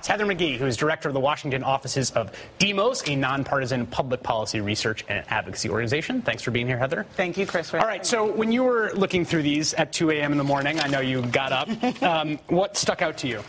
It's Heather McGhee, who is director of the Washington offices of DEMOS, a nonpartisan public policy research and advocacy organization. Thanks for being here, Heather. Thank you, Chris. All right, so when you were looking through these at 2 a.m. in the morning, I know you got up. What stuck out to you?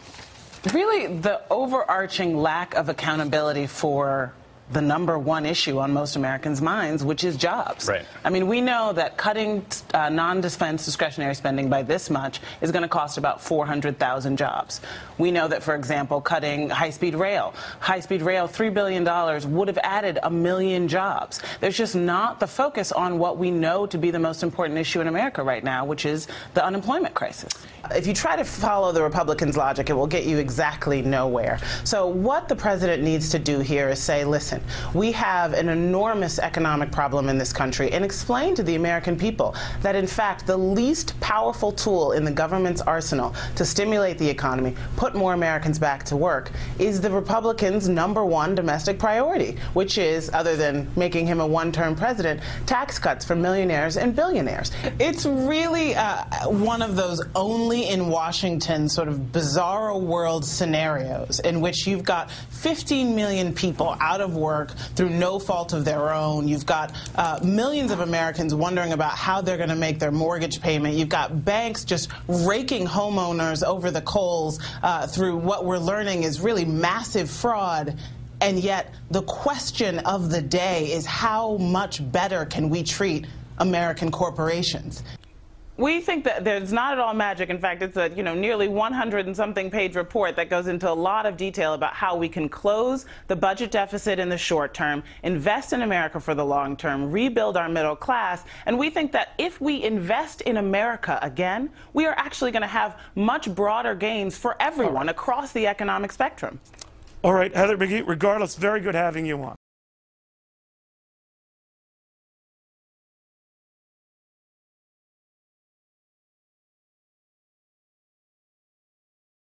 Really, the overarching lack of accountability for the #1 issue on most Americans' minds, which is jobs. Right. I mean, we know that cutting non-defense discretionary spending by this much is going to cost about 400,000 jobs. We know that, for example, cutting high-speed rail, $3 billion would have added 1 million jobs. There's just not the focus on what we know to be the most important issue in America right now, which is the unemployment crisis. If you try to follow the Republicans' logic, it will get you exactly nowhere. So what the president needs to do here is say, listen, we have an enormous economic problem in this country, and explain to the American people that, in fact, the least powerful tool in the government's arsenal to stimulate the economy, put more Americans back to work, is the Republicans' #1 domestic priority, which is, other than making him a one-term president, tax cuts for millionaires and billionaires. It's really one of those only in Washington sort of bizarro world scenarios in which you've got 15 million people out of work through no fault of their own. You've got millions of Americans wondering about how they're going to make their mortgage payment. You've got banks just raking homeowners over the coals through what we're learning is really massive fraud. And yet the question of the day is, how much better can we treat American corporations? We think that there's not at all magic. In fact, it's a nearly 100 and something page report that goes into a lot of detail about how we can close the budget deficit in the short term, invest in America for the long term, rebuild our middle class. And we think that if we invest in America again, we are actually going to have much broader gains for everyone across the economic spectrum. All right, Heather McGhee, regardless, very good having you on.